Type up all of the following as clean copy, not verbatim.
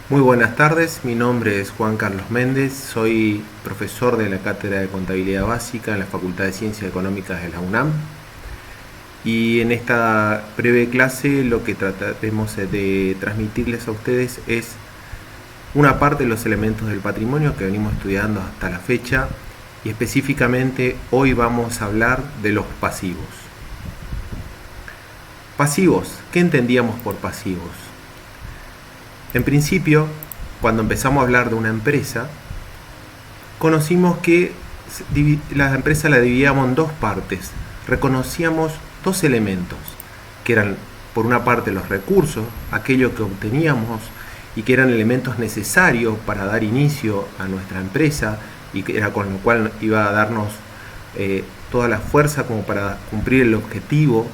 Muy buenas tardes, mi nombre es Juan Carlos Méndez, soy profesor de la Cátedra de Contabilidad Básica en la Facultad de Ciencias Económicas de la UNAM. Y en esta breve clase lo que trataremos de transmitirles a ustedes es una parte de los elementos del patrimonio que venimos estudiando hasta la fecha, y específicamente hoy vamos a hablar de los pasivos. Pasivos, ¿qué entendíamos por pasivos? En principio, cuando empezamos a hablar de una empresa, conocimos que la empresa la dividíamos en dos partes. Reconocíamos dos elementos, que eran por una parte los recursos, aquello que obteníamos y que eran elementos necesarios para dar inicio a nuestra empresa y que era con lo cual iba a darnos toda la fuerza como para cumplir el objetivo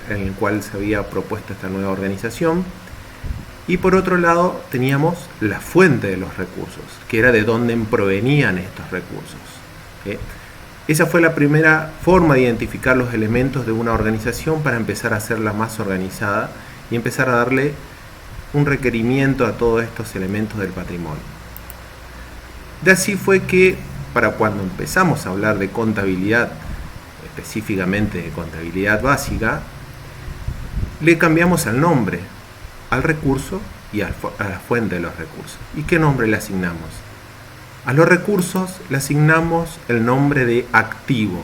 en el cual se había propuesto esta nueva organización. Y por otro lado teníamos la fuente de los recursos, que era de dónde provenían estos recursos. Esa fue la primera forma de identificar los elementos de una organización para empezar a hacerla más organizada y empezar a darle un requerimiento a todos estos elementos del patrimonio. De así fue que para cuando empezamos a hablar de contabilidad, específicamente de contabilidad básica, le cambiamos el nombre al recurso y a la fuente de los recursos. ¿Y qué nombre le asignamos? A los recursos le asignamos el nombre de activo.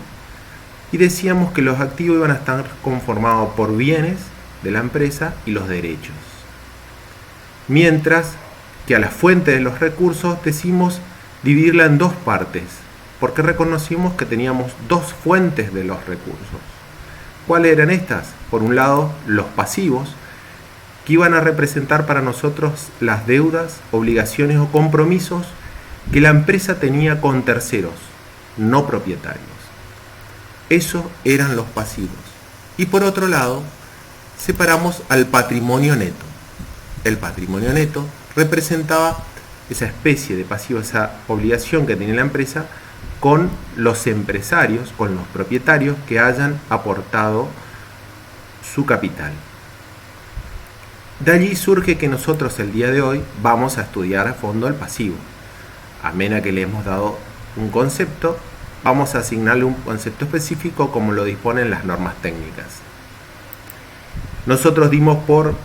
Y decíamos que los activos iban a estar conformados por bienes de la empresa y los derechos. Mientras que a la fuente de los recursos decimos dividirla en dos partes, porque reconocimos que teníamos dos fuentes de los recursos. ¿Cuáles eran estas? Por un lado, los pasivos, que iban a representar para nosotros las deudas, obligaciones o compromisos que la empresa tenía con terceros, no propietarios. Esos eran los pasivos. Y por otro lado, separamos al patrimonio neto. El patrimonio neto representaba esa especie de pasivo, esa obligación que tenía la empresa con los empresarios, con los propietarios que hayan aportado su capital. De allí surge que nosotros el día de hoy vamos a estudiar a fondo el pasivo. A medida que le hemos dado un concepto, vamos a asignarle un concepto específico como lo disponen las normas técnicas. Nosotros dimos por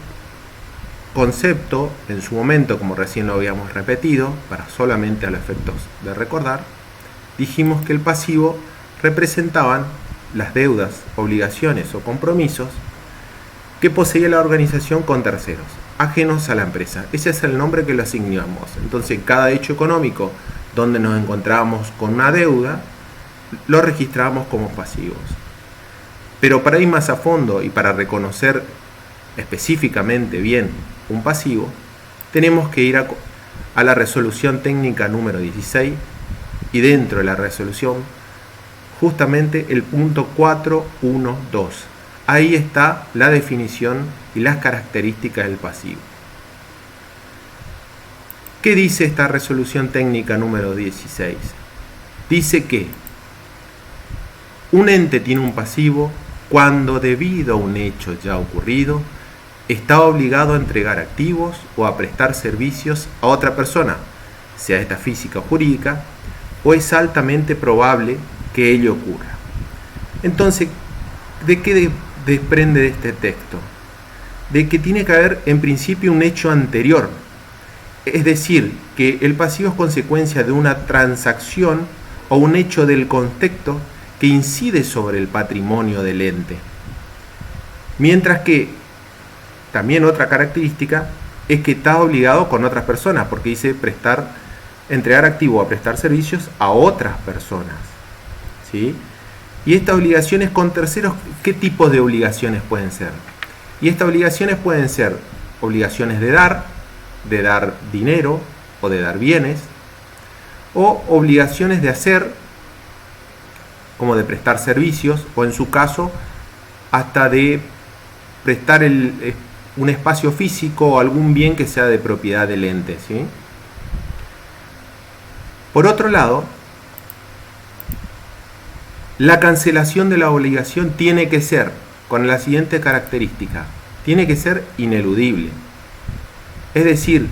concepto, en su momento, como recién lo habíamos repetido, para solamente a los efectos de recordar, dijimos que el pasivo representaban las deudas, obligaciones o compromisos que poseía la organización con terceros, ajenos a la empresa. Ese es el nombre que le asignamos. Entonces, cada hecho económico donde nos encontrábamos con una deuda, lo registrábamos como pasivos. Pero para ir más a fondo y para reconocer específicamente bien un pasivo, tenemos que ir a la resolución técnica número 16 y dentro de la resolución, justamente el punto 4.1.2. Ahí está la definición y las características del pasivo. ¿Qué dice esta resolución técnica número 16? Dice que un ente tiene un pasivo cuando, debido a un hecho ya ocurrido, está obligado a entregar activos o a prestar servicios a otra persona, sea esta física o jurídica, o es altamente probable que ello ocurra. Entonces, ¿de qué desprende de este texto? De que tiene que haber en principio un hecho anterior, es decir, que el pasivo es consecuencia de una transacción o un hecho del contexto que incide sobre el patrimonio del ente. Mientras que también otra característica es que está obligado con otras personas, porque dice entregar activo a prestar servicios a otras personas, ¿sí? Y estas obligaciones con terceros, ¿qué tipo de obligaciones pueden ser? Y estas obligaciones pueden ser obligaciones de dar dinero o de dar bienes, o obligaciones de hacer, como de prestar servicios, o en su caso, hasta de prestar un espacio físico o algún bien que sea de propiedad del ente, ¿sí? Por otro lado, la cancelación de la obligación tiene que ser con la siguiente característica: tiene que ser ineludible. Es decir,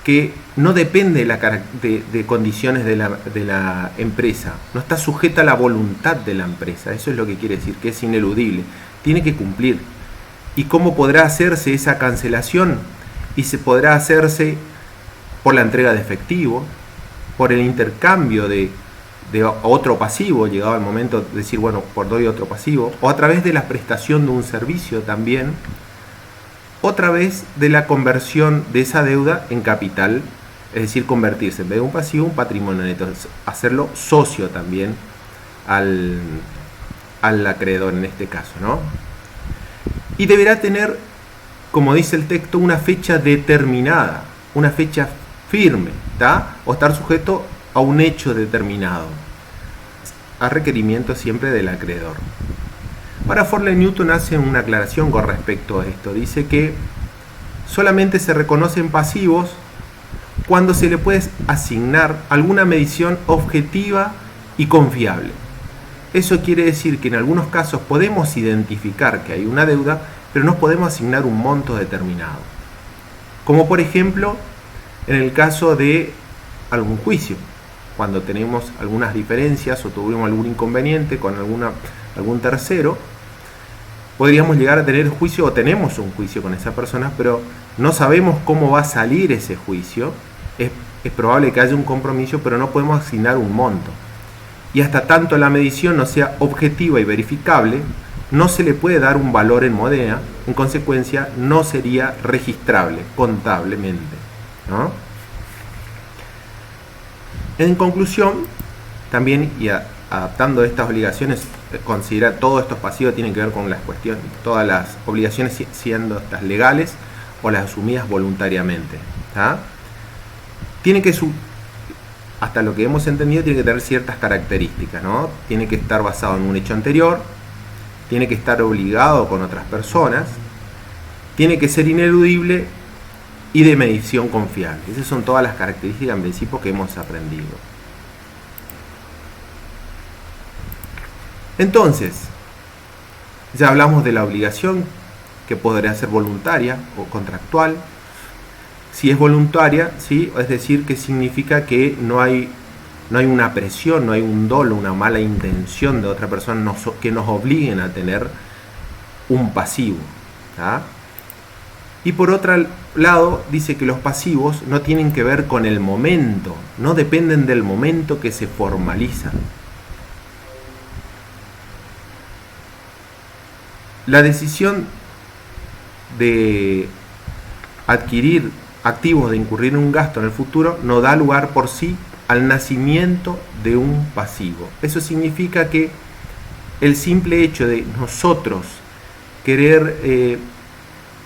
que no depende de condiciones de la empresa, no está sujeta a la voluntad de la empresa. Eso es lo que quiere decir, que es ineludible, tiene que cumplir. ¿Y cómo podrá hacerse esa cancelación? Y se podrá hacerse por la entrega de efectivo, por el intercambio de otro pasivo, llegado el momento de decir, bueno, doy otro pasivo, o a través de la prestación de un servicio también, o a través de la conversión de esa deuda en capital, es decir, convertirse en vez de un pasivo, un patrimonio neto, hacerlo socio también al acreedor en este caso, ¿no? Y deberá tener, como dice el texto, una fecha determinada, una fecha firme, ¿tá? O estar sujeto a un hecho determinado, a requerimiento siempre del acreedor. Ahora Forley Newton hace una aclaración con respecto a esto. Dice que solamente se reconocen pasivos cuando se le puede asignar alguna medición objetiva y confiable. Eso quiere decir que en algunos casos podemos identificar que hay una deuda, pero no podemos asignar un monto determinado. Como por ejemplo, en el caso de algún juicio, cuando tenemos algunas diferencias o tuvimos algún inconveniente con algún tercero, podríamos llegar a tener juicio o tenemos un juicio con esa persona, pero no sabemos cómo va a salir ese juicio. Es probable que haya un compromiso, pero no podemos asignar un monto. Y hasta tanto la medición no sea objetiva y verificable, no se le puede dar un valor en moneda, en consecuencia no sería registrable contablemente, ¿no? En conclusión, también y adaptando estas obligaciones, considera todos estos pasivos tienen que ver con las cuestiones, todas las obligaciones siendo estas legales o las asumidas voluntariamente, ¿tá? Tiene que hasta lo que hemos entendido, tiene que tener ciertas características, ¿no? Tiene que estar basado en un hecho anterior, tiene que estar obligado con otras personas, tiene que ser ineludible y de medición confiable. Esas son todas las características en principio que hemos aprendido. Entonces, ya hablamos de la obligación, que podría ser voluntaria o contractual. Si es voluntaria, ¿sí? Es decir, que significa que no hay una presión, no hay un dolo, una mala intención de otra persona que nos obliguen a tener un pasivo, ¿tá? Y por otro lado, dice que los pasivos no tienen que ver con el momento, no dependen del momento que se formalizan. La decisión de adquirir activos, de incurrir en un gasto en el futuro, no da lugar por sí al nacimiento de un pasivo. Eso significa que el simple hecho de nosotros querer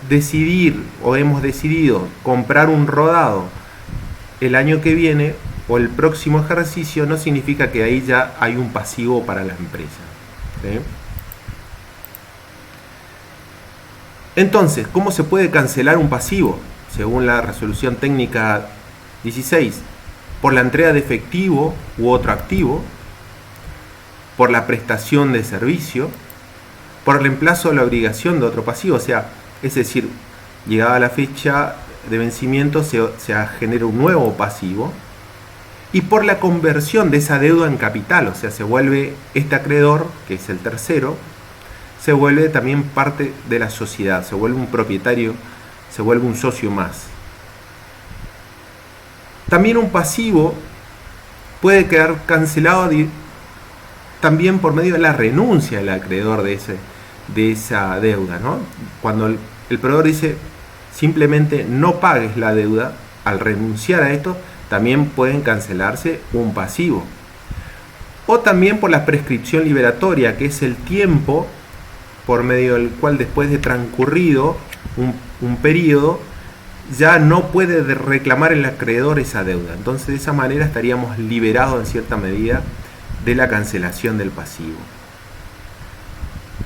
decidir o hemos decidido comprar un rodado el año que viene o el próximo ejercicio no significa que ahí ya hay un pasivo para la empresa, ¿sí? Entonces, ¿cómo se puede cancelar un pasivo? Según la resolución técnica 16, por la entrega de efectivo u otro activo, por la prestación de servicio, por el reemplazo de la obligación de otro pasivo, o sea, es decir, llegada la fecha de vencimiento se genera un nuevo pasivo, y por la conversión de esa deuda en capital, o sea, se vuelve este acreedor, que es el tercero, se vuelve también parte de la sociedad, se vuelve un propietario, se vuelve un socio más. También un pasivo puede quedar cancelado también por medio de la renuncia del acreedor de esa deuda, ¿no? Cuando el proveedor dice simplemente no pagues la deuda, al renunciar a esto también pueden cancelarse un pasivo. O también por la prescripción liberatoria, que es el tiempo por medio del cual después de transcurrido un periodo ya no puede reclamar el acreedor esa deuda. Entonces de esa manera estaríamos liberados en cierta medida de la cancelación del pasivo.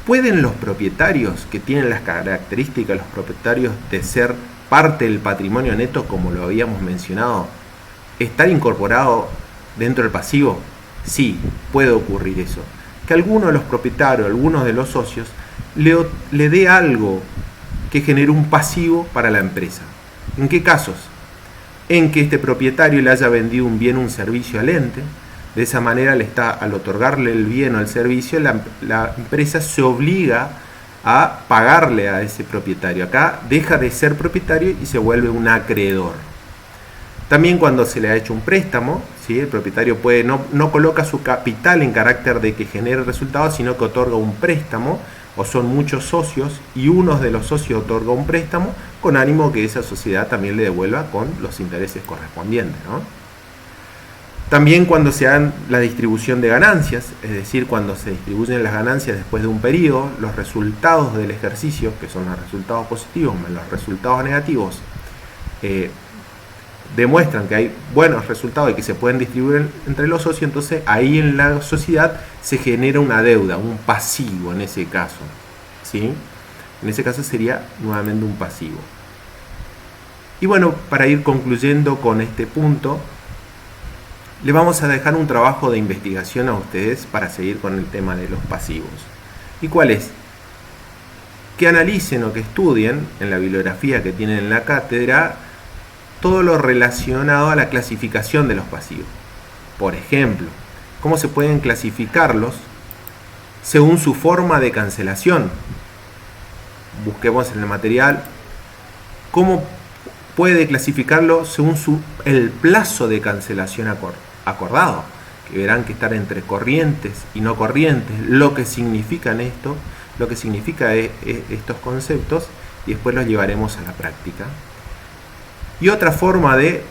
¿Pueden los propietarios que tienen las características, los propietarios de ser parte del patrimonio neto, como lo habíamos mencionado, estar incorporado dentro del pasivo? Sí, puede ocurrir eso. Que alguno de los propietarios, algunos de los socios, le dé algo que genere un pasivo para la empresa. ¿En qué casos? en que este propietario le haya vendido un bien o un servicio al ente. De esa manera, al otorgarle el bien o el servicio, la empresa se obliga a pagarle a ese propietario. Acá deja de ser propietario y se vuelve un acreedor. También cuando se le ha hecho un préstamo, ¿sí? El propietario no coloca su capital en carácter de que genere resultados, sino que otorga un préstamo, o son muchos socios y uno de los socios otorga un préstamo con ánimo que esa sociedad también le devuelva con los intereses correspondientes, ¿no? También cuando se da la distribución de ganancias, es decir, cuando se distribuyen las ganancias después de un periodo, los resultados del ejercicio, que son los resultados positivos más los resultados negativos, demuestran que hay buenos resultados y que se pueden distribuir entre los socios. Entonces ahí en la sociedad se genera una deuda, un pasivo en ese caso, ¿sí? En ese caso sería nuevamente un pasivo. Y bueno, para ir concluyendo con este punto, le vamos a dejar un trabajo de investigación a ustedes para seguir con el tema de los pasivos. ¿Y cuál es? Que analicen o que estudien en la bibliografía que tienen en la cátedra todo lo relacionado a la clasificación de los pasivos. Por ejemplo, cómo se pueden clasificarlos según su forma de cancelación. Busquemos en el material cómo puede clasificarlo según el plazo de cancelación acordado, que verán que estar entre corrientes y no corrientes, lo que significan esto, lo que significa estos conceptos, y después los llevaremos a la práctica. Y otra forma de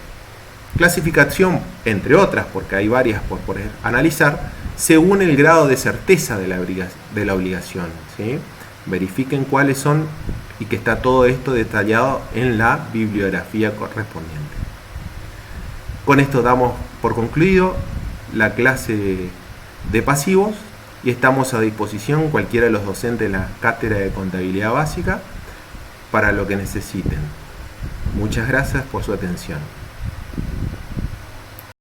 clasificación, entre otras, porque hay varias por analizar, según el grado de certeza de la obligación, ¿sí? Verifiquen cuáles son y que está todo esto detallado en la bibliografía correspondiente. Con esto damos por concluido la clase de pasivos y estamos a disposición cualquiera de los docentes de la cátedra de contabilidad básica para lo que necesiten. Muchas gracias por su atención.